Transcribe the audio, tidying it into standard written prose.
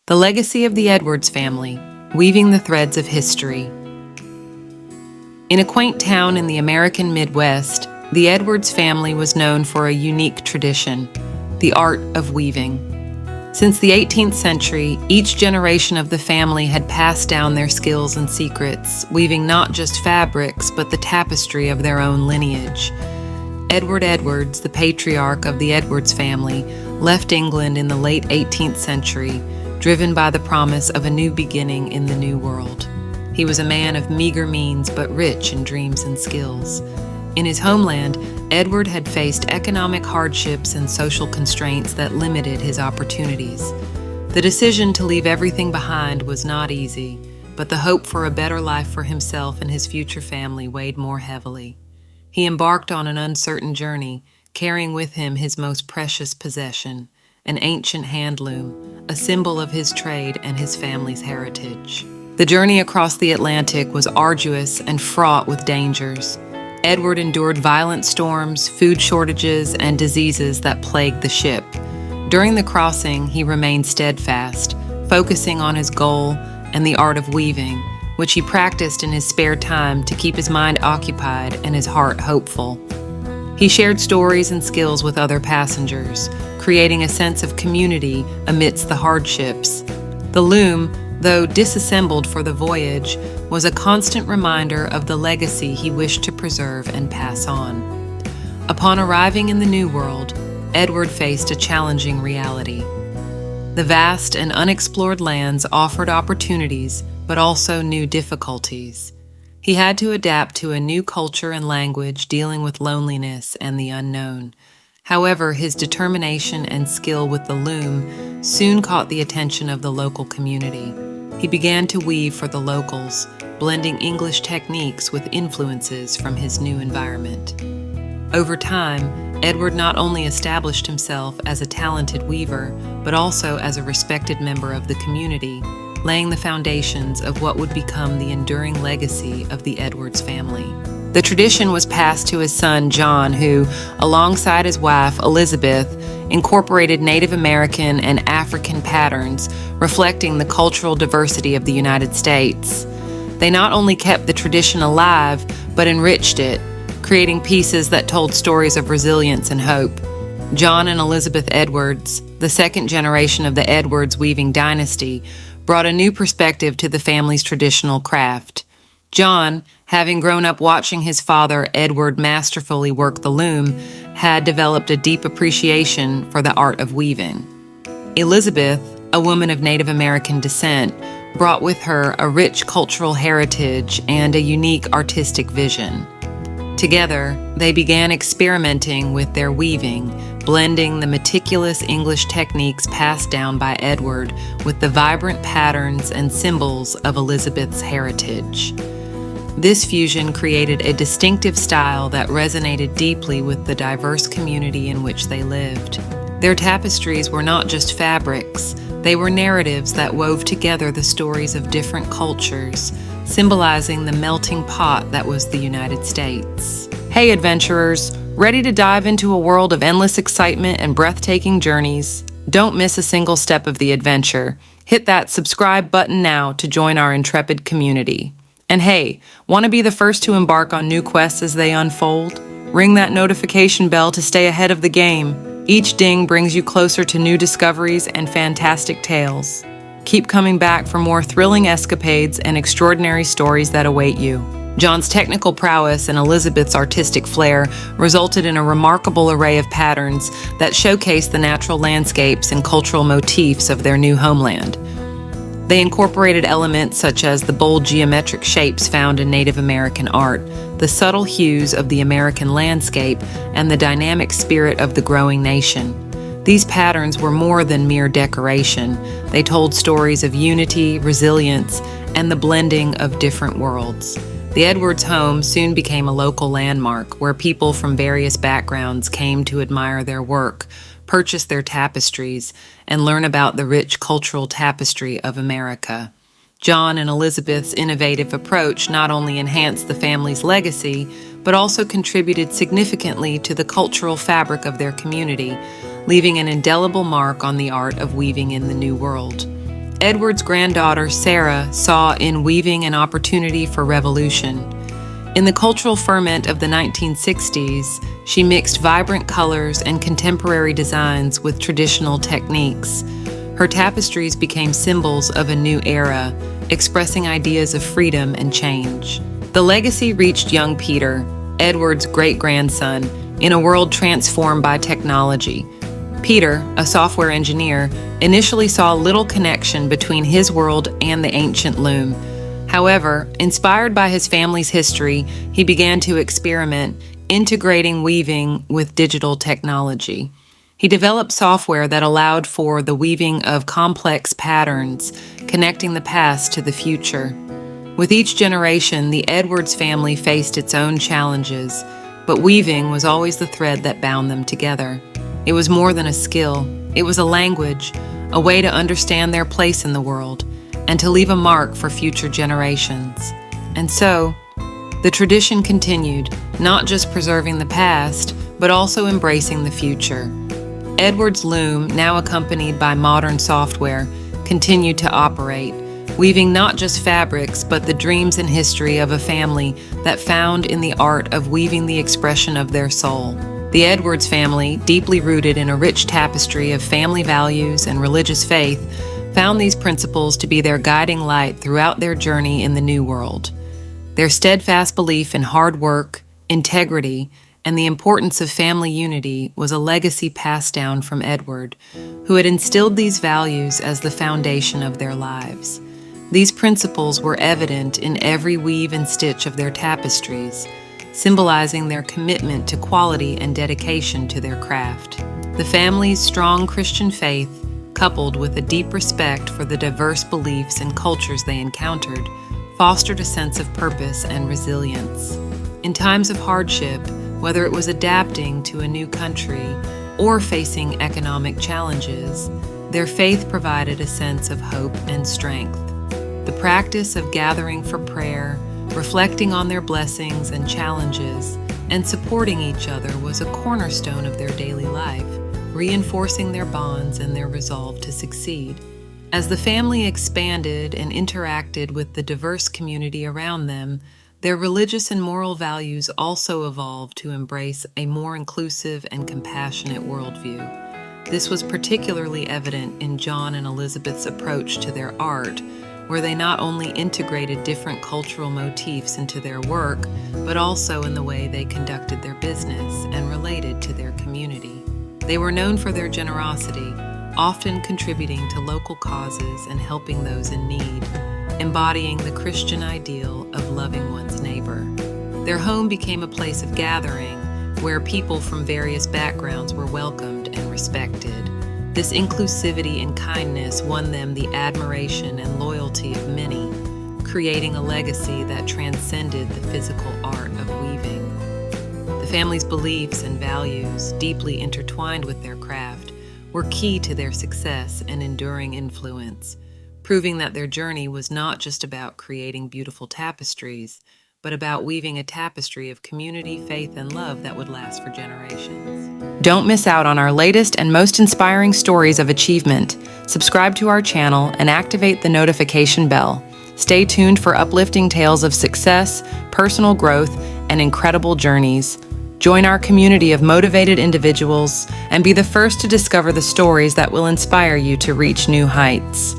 The legacy of the Edwards family, weaving the threads of history. In a quaint town in the American Midwest, the Edwards family was known for a unique tradition, the art of weaving. Since the 18th century, each generation of the family had passed down their skills and secrets, weaving not just fabrics, but the tapestry of their own lineage. Edward Edwards, the patriarch of the Edwards family, left England in the late 18th century, driven by the promise of a new beginning in the New World. He was a man of meager means but rich in dreams and skills. In his homeland, Edward had faced economic hardships and social constraints that limited his opportunities. The decision to leave everything behind was not easy, but the hope for a better life for himself and his future family weighed more heavily. He embarked on an uncertain journey, carrying with him his most precious possession, an ancient handloom, a symbol of his trade and his family's heritage. The journey across the Atlantic was arduous and fraught with dangers. Edward endured violent storms, food shortages, and diseases that plagued the ship. During the crossing, he remained steadfast, focusing on his goal and the art of weaving, which he practiced in his spare time to keep his mind occupied and his heart hopeful. He shared stories and skills with other passengers, creating a sense of community amidst the hardships. The loom, though disassembled for the voyage, was a constant reminder of the legacy he wished to preserve and pass on. Upon arriving in the New World, Edward faced a challenging reality. The vast and unexplored lands offered opportunities, but also new difficulties. He had to adapt to a new culture and language, dealing with loneliness and the unknown. However, his determination and skill with the loom soon caught the attention of the local community. He began to weave for the locals, blending English techniques with influences from his new environment. Over time, Edward not only established himself as a talented weaver, but also as a respected member of the community, laying the foundations of what would become the enduring legacy of the Edwards family. The tradition was passed to his son, John, who, alongside his wife, Elizabeth, incorporated Native American and African patterns, reflecting the cultural diversity of the United States. They not only kept the tradition alive, but enriched it, creating pieces that told stories of resilience and hope. John and Elizabeth Edwards, the second generation of the Edwards weaving dynasty, brought a new perspective to the family's traditional craft. John, having grown up watching his father, Edward, masterfully work the loom, had developed a deep appreciation for the art of weaving. Elizabeth, a woman of Native American descent, brought with her a rich cultural heritage and a unique artistic vision. Together, they began experimenting with their weaving, blending the meticulous English techniques passed down by Edward with the vibrant patterns and symbols of Elizabeth's heritage. This fusion created a distinctive style that resonated deeply with the diverse community in which they lived. Their tapestries were not just fabrics, they were narratives that wove together the stories of different cultures, symbolizing the melting pot that was the United States. Hey adventurers, ready to dive into a world of endless excitement and breathtaking journeys? Don't miss a single step of the adventure. Hit that subscribe button now to join our intrepid community. And hey, want to be the first to embark on new quests as they unfold? Ring that notification bell to stay ahead of the game. Each ding brings you closer to new discoveries and fantastic tales. Keep coming back for more thrilling escapades and extraordinary stories that await you. John's technical prowess and Elizabeth's artistic flair resulted in a remarkable array of patterns that showcased the natural landscapes and cultural motifs of their new homeland. They incorporated elements such as the bold geometric shapes found in Native American art, the subtle hues of the American landscape, and the dynamic spirit of the growing nation. These patterns were more than mere decoration. They told stories of unity, resilience, and the blending of different worlds. The Edwards home soon became a local landmark where people from various backgrounds came to admire their work, purchase their tapestries, and learn about the rich cultural tapestry of America. John and Elizabeth's innovative approach not only enhanced the family's legacy, but also contributed significantly to the cultural fabric of their community, leaving an indelible mark on the art of weaving in the New World. Edward's granddaughter, Sarah, saw in weaving an opportunity for revolution. In the cultural ferment of the 1960s, she mixed vibrant colors and contemporary designs with traditional techniques. Her tapestries became symbols of a new era, expressing ideas of freedom and change. The legacy reached young Peter, Edward's great-grandson, in a world transformed by technology. Peter, a software engineer, initially saw little connection between his world and the ancient loom. However, inspired by his family's history, he began to experiment, integrating weaving with digital technology. He developed software that allowed for the weaving of complex patterns, connecting the past to the future. With each generation, the Edwards family faced its own challenges, but weaving was always the thread that bound them together. It was more than a skill. It was a language, a way to understand their place in the world, and to leave a mark for future generations. And so, the tradition continued, not just preserving the past, but also embracing the future. Edward's loom, now accompanied by modern software, continued to operate, weaving not just fabrics, but the dreams and history of a family that found in the art of weaving the expression of their soul. The Edwards family, deeply rooted in a rich tapestry of family values and religious faith, found these principles to be their guiding light throughout their journey in the New World. Their steadfast belief in hard work, integrity, and the importance of family unity was a legacy passed down from Edward, who had instilled these values as the foundation of their lives. These principles were evident in every weave and stitch of their tapestries, symbolizing their commitment to quality and dedication to their craft. The family's strong Christian faith, coupled with a deep respect for the diverse beliefs and cultures they encountered, fostered a sense of purpose and resilience. In times of hardship, whether it was adapting to a new country or facing economic challenges, their faith provided a sense of hope and strength. The practice of gathering for prayer, reflecting on their blessings and challenges, and supporting each other was a cornerstone of their daily life, reinforcing their bonds and their resolve to succeed. As the family expanded and interacted with the diverse community around them, their religious and moral values also evolved to embrace a more inclusive and compassionate worldview. This was particularly evident in John and Elizabeth's approach to their art, where they not only integrated different cultural motifs into their work, but also in the way they conducted their business and related to their community. They were known for their generosity, often contributing to local causes and helping those in need, embodying the Christian ideal of loving one's neighbor. Their home became a place of gathering where people from various backgrounds were welcomed and respected. This inclusivity and kindness won them the admiration and loyalty of many, creating a legacy that transcended the physical art of weaving. The family's beliefs and values, deeply intertwined with their craft, were key to their success and enduring influence, proving that their journey was not just about creating beautiful tapestries, but about weaving a tapestry of community, faith, and love that would last for generations. Don't miss out on our latest and most inspiring stories of achievement. Subscribe to our channel and activate the notification bell. Stay tuned for uplifting tales of success, personal growth, and incredible journeys. Join our community of motivated individuals and be the first to discover the stories that will inspire you to reach new heights.